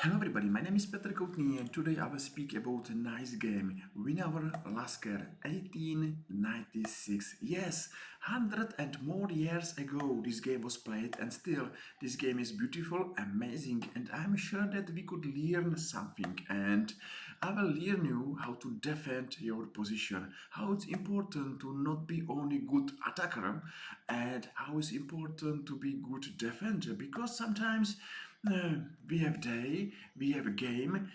Hello everybody, my name is Petr Koutný and today I will speak about a nice game, Emanuel Lasker, 1896. Yes, 100 and more years ago this game was played, and still this game is beautiful, amazing, and I'm sure that we could learn something. And I will learn you how to defend your position, how it's important to not be only good attacker, and how it's important to be good defender, because sometimes we have a game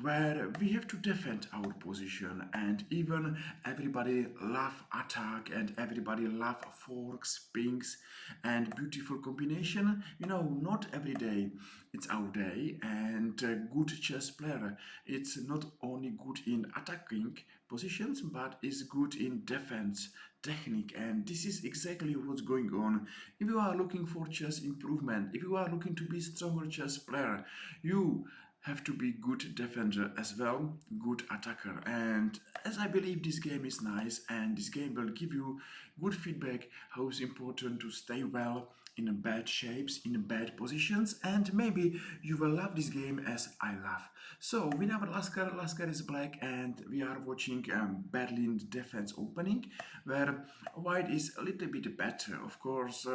where we have to defend our position, and even everybody love attack and everybody love forks, pings, and beautiful combination. Not every day it's our day, and a good chess player, it's not only good in attacking positions but is good in defense technique. And this is exactly what's going on. If you are looking for chess improvement, if you are looking to be stronger chess player, you have to be good defender as well, good attacker. And as I believe this game is nice, and this game will give you good feedback how it's important to stay well in a bad shapes, in bad positions, and maybe you will love this game as I love. So we have Lasker is black, and we are watching Berlin defense opening, where white is a little bit better. Of course,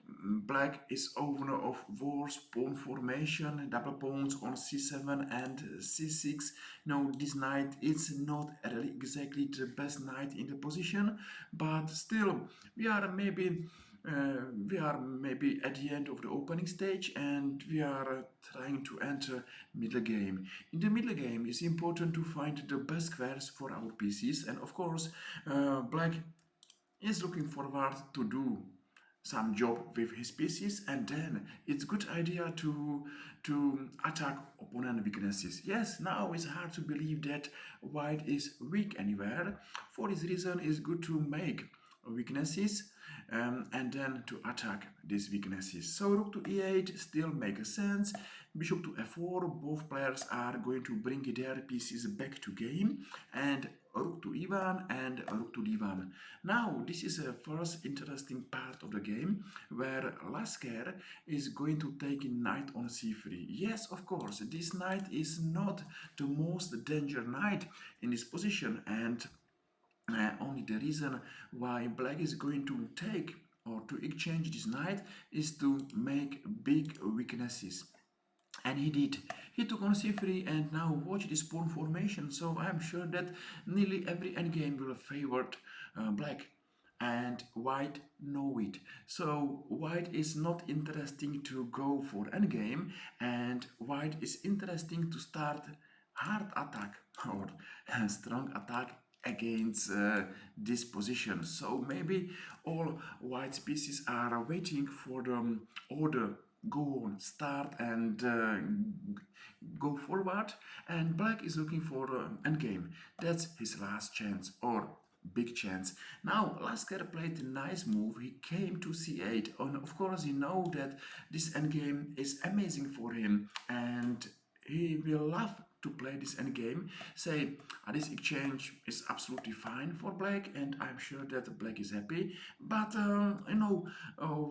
black is owner of wars, pawn formation, double pawns on c7 and c6. Now this knight is not really exactly the best knight in the position, but still we are maybe at the end of the opening stage, and we are trying to enter middle game. In the middle game, it's important to find the best squares for our pieces, and of course, black is looking forward to do some job with his pieces, and then it's good idea to attack opponent weaknesses. Yes, now it's hard to believe that white is weak anywhere. For this reason, it's good to make weaknesses and then to attack these weaknesses. So rook to e8 still makes sense. Bishop to f4, both players are going to bring their pieces back to game, and rook to e1 and rook to d1. Now this is a first interesting part of the game where Lasker is going to take knight on c3. Yes, of course, this knight is not the most danger knight in this position, and only the reason why black is going to take or to exchange this knight is to make big weaknesses. And he did. He took on c3, and now watch this pawn formation. So I'm sure that nearly every endgame will favor black, and white know it. So white is not interesting to go for endgame, and white is interesting to start hard attack or strong attack against this position. So maybe all white pieces are waiting for the order go on, start, and go forward, and black is looking for endgame. That's his last chance, or big chance. Now Lasker played a nice move. He came to c8, and of course you know that this endgame is amazing for him, and he will love to play this endgame. Say, this exchange is absolutely fine for black, and I'm sure that black is happy. But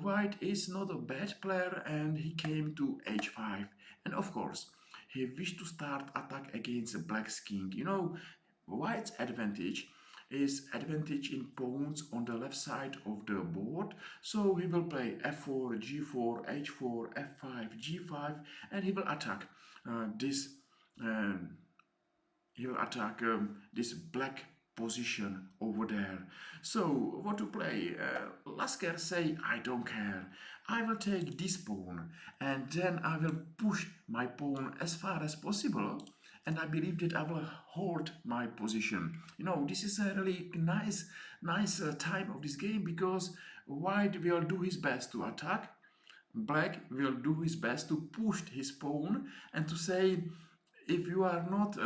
white is not a bad player, and he came to h5, and of course he wished to start attack against black's king. White's advantage is advantage in pawns on the left side of the board. So he will play f4, g4, h4, f5, g5, and he will attack this. He will attack this black position over there. So what to play? Lasker say, I don't care. I will take this pawn, and then I will push my pawn as far as possible, and I believe that I will hold my position. This is a really nice time of this game, because white will do his best to attack, black will do his best to push his pawn, and to say, if you are not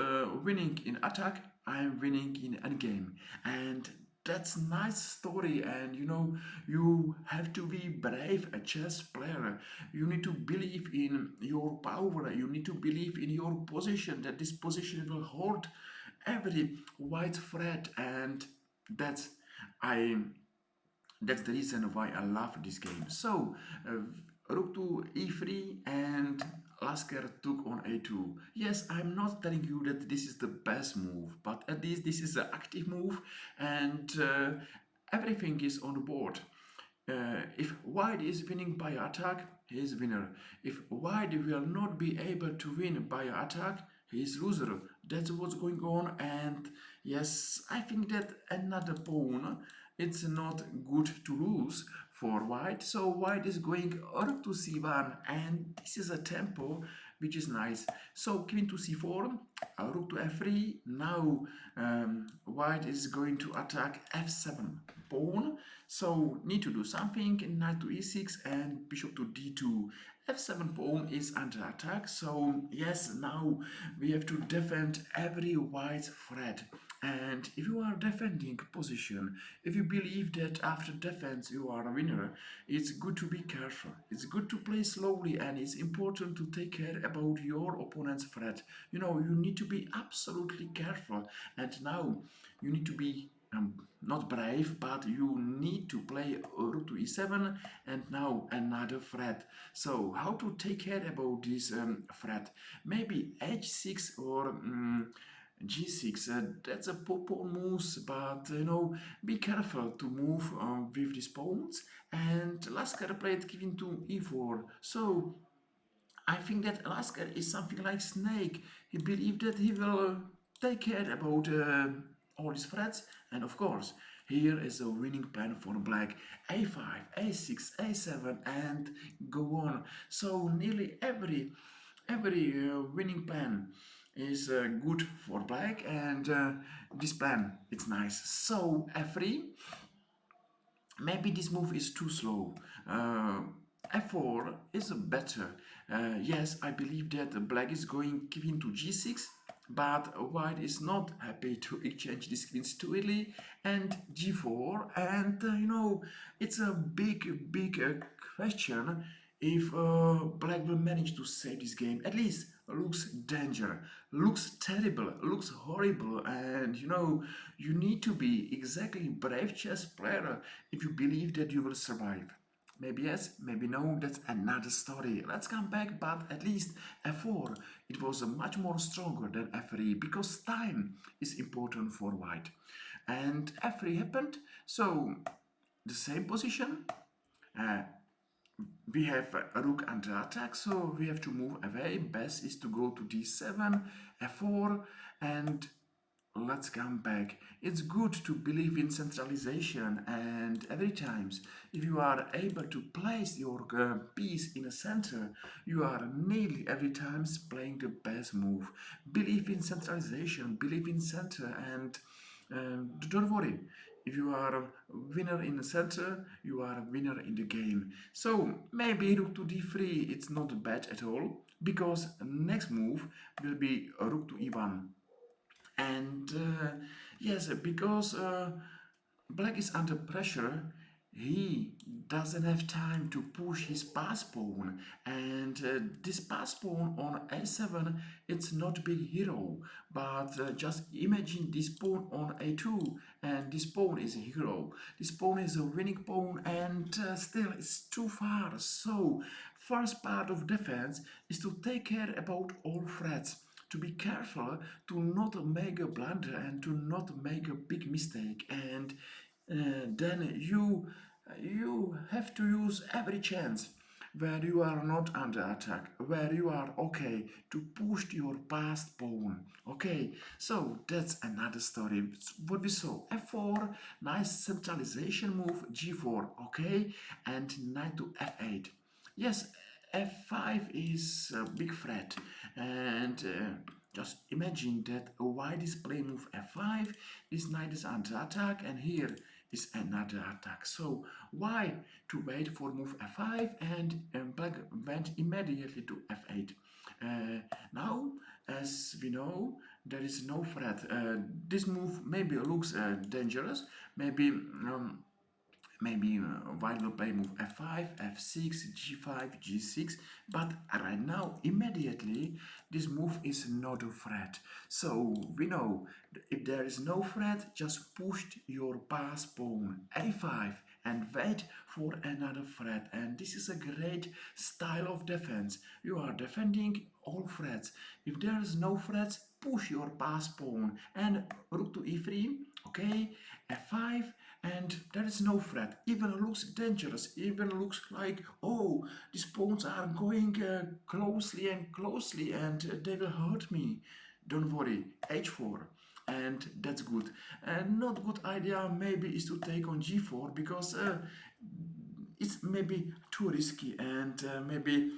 winning in attack, I am winning in endgame. And that's nice story. And you have to be brave, a chess player. You need to believe in your power. You need to believe in your position, that this position will hold every white thread. And that's I that's the reason why I love this game. So rook to e3, and Lasker took on a2. Yes, I'm not telling you that this is the best move, but at least this is an active move, and everything is on the board. If white is winning by attack, he is winner. If white will not be able to win by attack, he is loser. That's what's going on, and yes, I think that another pawn, it's not good to lose for white. So white is going rook to c1, and this is a tempo which is nice. So queen to c4, rook to f3. Now white is going to attack f7 pawn. So need to do something. Knight to e6 and bishop to d2. f7 pawn is under attack. So yes, now we have to defend every white thread. And if you are defending position, if you believe that after defense you are a winner, it's good to be careful. It's good to play slowly, and it's important to take care about your opponent's threat. You know, you need to be absolutely careful. And now you need to be not brave, but you need to play rook to e7 and now another threat. So how to take care about this threat? Maybe h6 or g6. That's a pawn moves, but you know, be careful to move with these pawns. And Lasker played queen to e4. So I think that Lasker is something like Snake. He believed that he will take care about all his threats, and of course, here is a winning plan for black. a5, a6, a7, and go on. So nearly every winning plan is good for black, and this plan it's nice. So f3. Maybe this move is too slow. F4 is better. Yes, I believe that black is going queen to g6, but white is not happy to exchange these queens too early, and g4. And you know, it's a big question if black will manage to save this game. At least looks danger, looks terrible, looks horrible, and you know, you need to be exactly brave chess player if you believe that you will survive. Maybe yes, maybe no, that's another story. Let's come back, but at least f4, it was much more stronger than f3 because time is important for white. And f3 happened, so the same position. Uh, we have a rook under attack, so we have to move away. Best is to go to d7, f4, and let's come back. It's good to believe in centralization, and every times if you are able to place your piece in a center, you are nearly every time playing the best move. Believe in centralization, believe in center, and don't worry. If you are a winner in the center, you are a winner in the game. So maybe rook to d3, it's not bad at all, because next move will be rook to e1. And yes, because black is under pressure, he doesn't have time to push his pass pawn, and this pass pawn on a7, it's not big hero, but just imagine this pawn on a2, and this pawn is a hero. This pawn is a winning pawn, and still it's too far. So first part of defense is to take care about all threats, to be careful to not make a blunder and to not make a big mistake, and then you have to use every chance where you are not under attack, where you are okay to push your past pawn. Okay, so that's another story. What we saw: f4, nice centralization move, g4, okay, and knight to f8. Yes, f5 is a big threat, and just imagine that white is playing move f5, this knight is under attack, and here is another attack. So why to wait for move f5, and black went immediately to f8. Now, as we know, there is no threat. This move maybe looks dangerous, maybe white will play move f5, f6, g5, g6, but right now immediately this move is not a threat. So we know if there is no threat, just push your pass pawn a5, and wait for another threat. And this is a great style of defense. You are defending all threats. If there is no threats, push your pass pawn and rook to e3, okay, f5, and there is no threat. Even looks dangerous, even looks like, oh, these pawns are going closely and closely and they will hurt me. Don't worry, h4, and that's good. And not good idea maybe is to take on g4 because it's maybe too risky, and maybe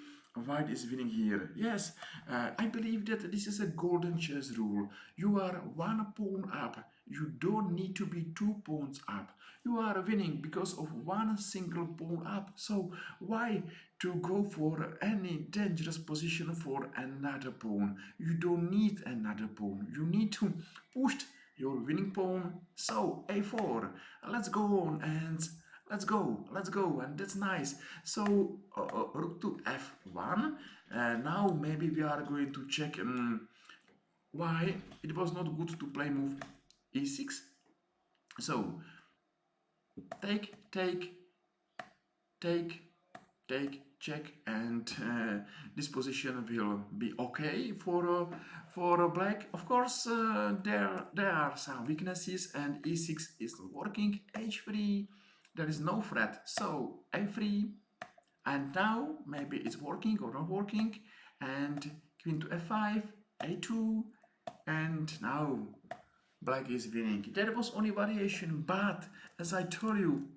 white is winning here. Yes, I believe that this is a golden chess rule. You are one pawn up. You don't need to be two pawns up. You are winning because of one single pawn up. So why to go for any dangerous position for another pawn? You don't need another pawn. You need to push your winning pawn. So a4. Let's go on and let's go, and that's nice. So rook to f1. Now maybe we are going to check why it was not good to play move e6. So take, take, check, and this position will be okay for black. Of course, there are some weaknesses, and e6 is not working. h3, there is no threat, so a3, and now maybe it's working or not working, and queen to f5, a2, and now black is winning. There was only variation, but as I told you,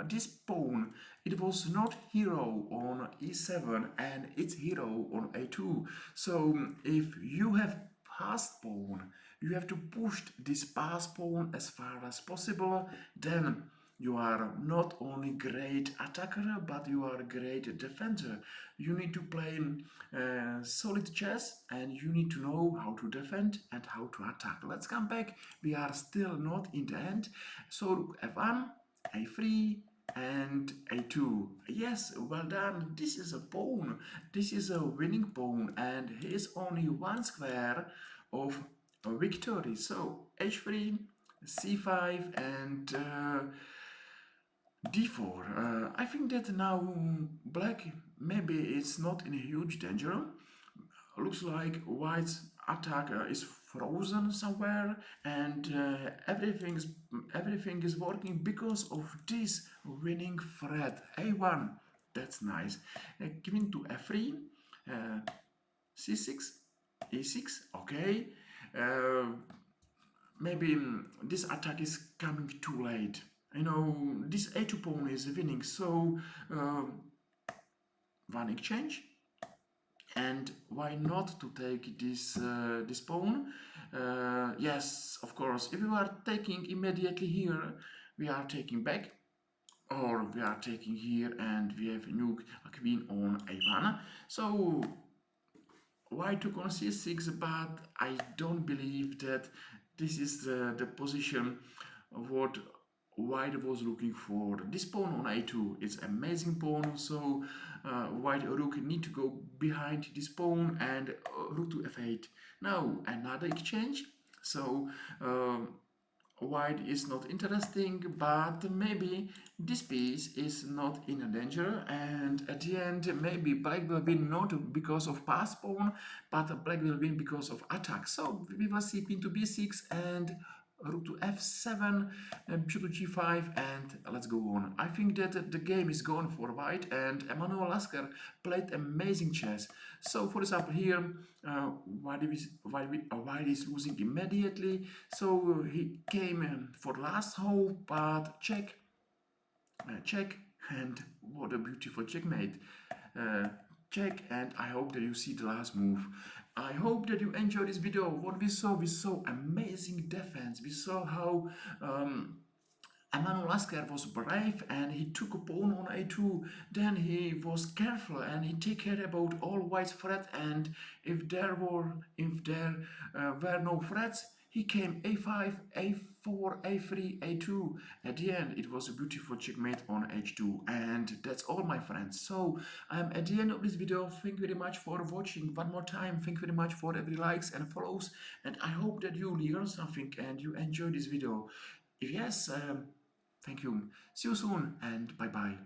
this pawn, it was not hero on e7 and it's hero on a2. So if you have passed pawn, you have to push this pass pawn as far as possible. Then you are not only great attacker, but you are a great defender. You need to play solid chess, and you need to know how to defend and how to attack. Let's come back. We are still not in the end. So rook f1, a3, and a2. Yes, well done. This is a pawn. This is a winning pawn, and he is only one square of a victory. So h3, c5, and d4. I think that now black maybe it's not in a huge danger. Looks like white's attack is frozen somewhere, and everything is working because of this winning threat a1. That's nice. Queen to f3, c6, e6. Okay. Maybe this attack is coming too late. You know, this a2 pawn is winning, so one exchange. And why not to take this pawn? Yes, of course, if you are taking immediately here, we are taking back, or we are taking here and we have a queen on a1. So why took on c6, but I don't believe that this is the position of what white was looking for. This pawn on a2 is amazing pawn, so white rook need to go behind this pawn, and rook to f8. Now another exchange, so white is not interesting, but maybe this piece is not in a danger, and at the end maybe black will win not because of pass pawn, but black will win because of attack. So we will see queen to b6 and rook to f7, bishop to g5, and let's go on. I think that the game is gone for white, and Emanuel Lasker played amazing chess. So for example here, white is losing immediately, so he came for last hole, but check, check, and what a beautiful checkmate. Check, and I hope that you see the last move. I hope that you enjoyed this video. What we saw amazing defense. We saw how Emanuel Lasker was brave, and he took a pawn on a2. Then he was careful and he take care about all white's threat, and if there were no threats, he came a5, a4, a3, a2. At the end, it was a beautiful checkmate on h2, and that's all, my friends. So I'm at the end of this video. Thank you very much for watching. One more time, thank you very much for every likes and follows, and I hope that you learned something and you enjoyed this video. If yes, Thank you. See you soon and bye bye.